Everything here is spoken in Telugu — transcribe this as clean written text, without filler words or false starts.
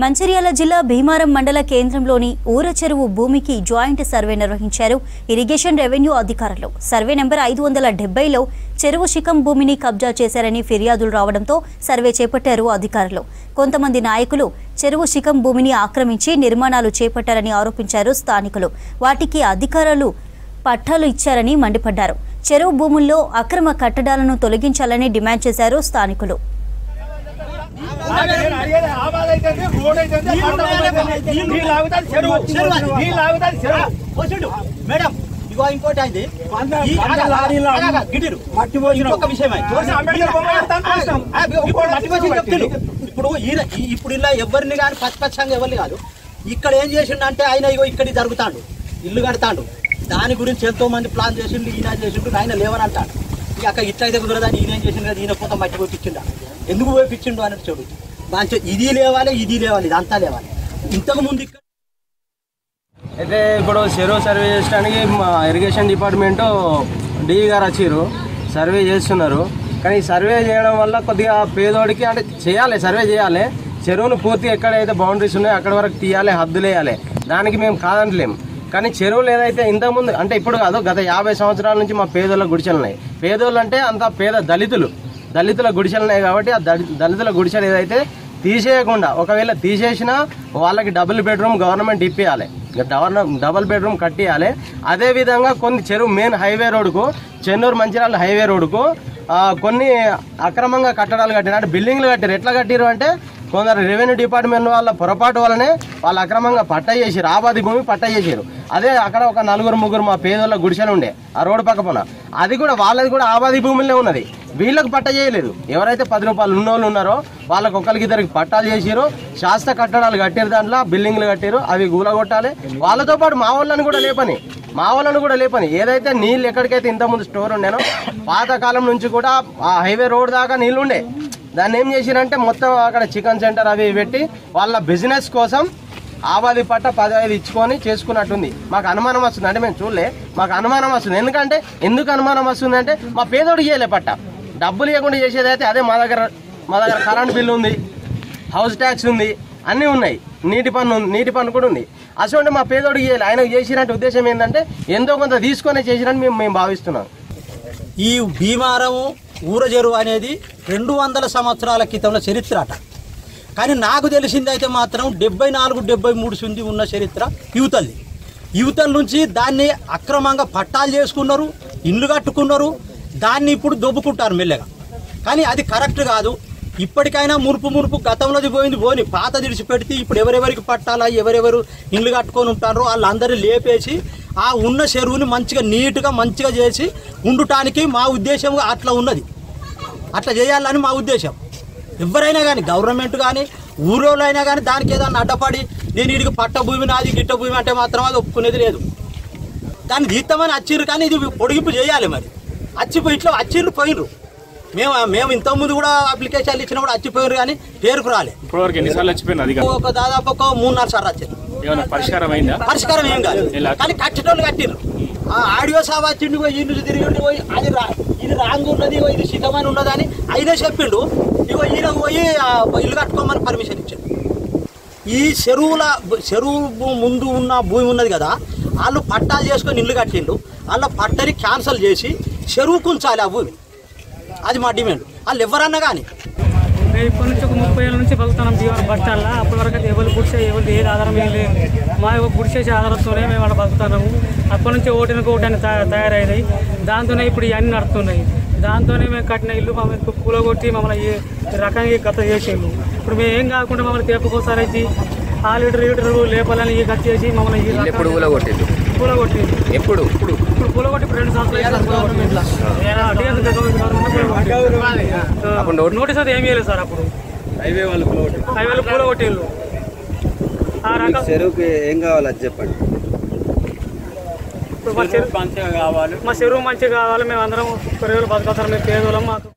మంచిర్యాల జిల్లా భీమారం మండల కేంద్రంలోని ఊర చెరువు భూమికి జాయింట్ సర్వే నిర్వహించారు ఇరిగేషన్ రెవెన్యూ అధికారులు. సర్వే నెంబర్ 570లో చెరువు శిఖం భూమిని కబ్జా చేశారని ఫిర్యాదులు రావడంతో సర్వే చేపట్టారు అధికారులు. కొంతమంది నాయకులు చెరువు శిఖం భూమిని ఆక్రమించి నిర్మాణాలు చేపట్టారని ఆరోపించారు స్థానికులు. వాటికి అధికారులు పట్టాలు ఇచ్చారని మండిపడ్డారు. చెరువు భూముల్లో అక్రమ కట్టడాలను తొలగించాలని డిమాండ్ చేశారు స్థానికులు. ఇప్పుడు ఇలా ఎవరిని కానీ పచ్చపచ్చంగా ఎవరిని కాదు. ఇక్కడ ఏం చేసిండు ఆయన ఇగో ఇక్కడ జరుగుతాడు, ఇల్లు కడతాడు. దాని గురించి ఎంతో మంది ప్లాన్ చేసిండు, ఈయన చేసిండు, ఆయన లేవని అంటాడు. ఇక అక్కడ ఇట్లయితే కుదరదని ఈయన ఏం చేసిండు కదా, ఈయన పోతా మట్టి పోయిపించిండు. ఎందుకు పోయిపించిండు అన్నట్టు చూడు. మంచి ఇది లేవాలి, ఇది లేవాలి, ఇదంతా లేవాలి. ఇంతకు ముందు అయితే ఇప్పుడు చెరువు సర్వే చేయడానికి మా ఇరిగేషన్ డిపార్ట్మెంటు డిఈ గారు వచ్చారు, సర్వే చేస్తున్నారు. కానీ సర్వే చేయడం వల్ల కొద్దిగా పేదోడికి అంటే చేయాలి, సర్వే చేయాలి. చెరువును పూర్తిగా ఎక్కడైతే బౌండరీస్ ఉన్నాయో అక్కడ వరకు తీయాలి, హద్దులు వేయాలి. దానికి మేము కాదంటలేము. కానీ చెరువులు ఏదైతే ఇంతకుముందు అంటే ఇప్పుడు కాదు, గత 50 సంవత్సరాల నుంచి మా పేదోళ్ళ గుడిసెలు ఉన్నాయి. పేదోళ్ళు అంటే అంత పేద దళితుల గుడిసెలు ఉన్నాయి. కాబట్టి ఆ దళితుల గుడిసెలు ఏదైతే తీసేయకుండా, ఒకవేళ తీసేసినా వాళ్ళకి డబుల్ బెడ్రూమ్ గవర్నమెంట్ ఇప్పియాలి, డబుల్ బెడ్రూమ్ కట్టియాలి. అదేవిధంగా కొన్ని చెరువు మెయిన్ హైవే రోడ్డుకు, చెన్నూరు మంచిర్యాల హైవే రోడ్డుకు కొన్ని అక్రమంగా కట్టడాలు కట్టిన అంటే బిల్డింగ్లు కట్టారు. ఎట్లా కట్టారు అంటే కొందరు రెవెన్యూ డిపార్ట్మెంట్ వాళ్ళ పొరపాటు వల్లనే వాళ్ళు అక్రమంగా పట్టా చేసారు, ఆబాది భూమి పట్టా చేసారు. అదే అక్కడ ఒక 4-3 మా పేదోళ్ళ గుడిసెలు ఉండే ఆ రోడ్డు పక్క పోన, అది కూడా వాళ్ళది కూడా ఆబాది భూములనే ఉన్నది. వీళ్ళకి పట్టా చేయలేదు. ఎవరైతే 10 రూపాయలు ఉన్నోళ్ళు ఉన్నారో వాళ్ళకి ఒకరికిద్దరికి పట్టాలు చేసారు, శాస్త్ర కట్టడాలు కట్టారు, దాంట్లో బిల్డింగ్లు కట్టారు. అవి గూలగొట్టాలి. వాళ్ళతో పాటు మా వాళ్ళని కూడా లేపని ఏదైతే నీళ్ళు ఎక్కడికైతే ఇంతకుముందు స్టోర్ ఉండేనో పాతకాలం నుంచి కూడా ఆ హైవే రోడ్ దాకా నీళ్ళు ఉండే. దాన్ని ఏం చేసిరంటే మొత్తం అక్కడ చికెన్ సెంటర్ అవి పెట్టి వాళ్ళ బిజినెస్ కోసం ఆబాది పట్ట 15 ఇచ్చుకొని చేసుకున్నట్టుంది. మాకు అనుమానం వస్తుంది. అంటే మేము చూడలే, మాకు అనుమానం వస్తుంది. ఎందుకు అనుమానం వస్తుంది అంటే మా పేదోడికి చేయలే పట్ట, డబ్బులు ఇవ్వకుండా చేసేది అయితే అదే మా దగ్గర కరెంట్ బిల్లు ఉంది, హౌస్ ట్యాక్స్ ఉంది, అన్నీ ఉన్నాయి, నీటి పన్ను కూడా ఉంది. అసలు మా పేదోడికి చేయాలి. ఆయనకు చేసినట్టు ఉద్దేశం ఏంటంటే ఎంతో కొంత తీసుకొని చేసినట్టు మేము భావిస్తున్నాం. ఈ భీమారం ఊర చెరువు అనేది 200 సంవత్సరాల క్రితంలో చరిత్ర అట. కానీ నాకు తెలిసిందైతే మాత్రం 74-73 సుంది ఉన్న చరిత్ర యువతల నుంచి దాన్ని అక్రమంగా పట్టాలు చేసుకున్నారు, ఇల్లు కట్టుకున్నారు. దాన్ని ఇప్పుడు దొబ్బుకుంటారు మెల్లగా. కానీ అది కరెక్ట్ కాదు. ఇప్పటికైనా మునుపు గతంలోది పోని పాత విడిచిపెడితే ఇప్పుడు ఎవరెవరికి పట్టాలా, ఎవరెవరు ఇల్లు కట్టుకొని ఉంటారో వాళ్ళందరూ లేపేసి ఆ ఉన్న చెరువుని మంచిగా నీట్గా మంచిగా చేసి ఉండటానికి మా ఉద్దేశం అట్లా ఉన్నది. అట్లా చేయాలని మా ఉద్దేశం. ఎవరైనా కానీ గవర్నమెంట్ కానీ ఊరోళ్ళు అయినా కానీ దానికి ఏదన్నా అడ్డపడి నేను వీడికి పట్ట భూమి నాది గిట్ట భూమి అంటే మాత్రం అది ఒప్పుకునేది లేదు. దాన్ని తీస్తామని వచ్చిర్రు, కానీ ఇది పొడిగింపు చేయాలి. మరి ఇట్లా వచ్చిర్రు పోయినరు. మేము ఇంతకుముందు కూడా అప్లికేషన్లు ఇచ్చినా కూడా వచ్చిపోయారు, కానీ పేరుకు రాలే. దాదాపు ఒక 3-4 సార్లు వచ్చారు. పరిష్కారం ఏం కాదు. కానీ కట్టేటోళ్ళు కట్టిర్రు. ఆడియో సాబ్ వచ్చిండు, ఇల్లు తిరిగి పోయి ఇది రాంగ్ ఉన్నది, ఇది శిఖమని ఉన్నదని అయినా చెప్పిండు. ఇగో ఈయన పోయి ఇల్లు కట్టుకోమని పర్మిషన్ ఇచ్చాడు. ఈ చెరువు ముందు ఉన్న భూమి ఉన్నది కదా, వాళ్ళు పట్టాలు చేసుకొని ఇల్లు కట్టిండు. వాళ్ళ పట్టని క్యాన్సల్ చేసి చెరువుకు ఉంచాలి ఆ భూమి. అది మా డిమాండ్. వాళ్ళు ఎవరన్నా కానీ ఇప్పటి నుంచి ఒక 30 ఏళ్ళ నుంచి బతుకుతున్నాం భీమవరం బస్ స్టాండ్లో. అప్పటి వరకు అయితే ఎవరు గుడిసే ఏది ఆధారం ఏం లేదు. మా గుడిసేసే ఆధారంతోనే మేము అక్కడ బతుకుతున్నాము. అప్పటి నుంచి ఓటని తయారైనాయి. దాంతోనే ఇప్పుడు ఇవన్నీ నడుస్తున్నాయి. దాంతోనే మేము కట్టిన ఇల్లు మమ్మల్ని కూలగొట్టి మమ్మల్ని ఈ రకంగా గత చేసేళ్ళు. ఇప్పుడు మేము ఏం కాకుండా మమ్మల్ని తేపుకోసారి అయితే ఆ లీటర్ లేపాలని ఈ గత చేసి మమ్మల్ని కూలగొట్టింది. ఇప్పుడు కూలగొట్టి 2 సంవత్సరాలు నోటీస్ అయితే ఏమీ లేదు సార్. అప్పుడు హైవే వాళ్ళు కూలగొట్టిళ్ళు. ఆ రకం చెరువుకి ఏం కావాలి అది చెప్పండి. మా చెరువు మంచిగా కావాలి. మేము అందరం 10 రోజులు బతకాలి. మేము పేదోళ్ళం. మాకు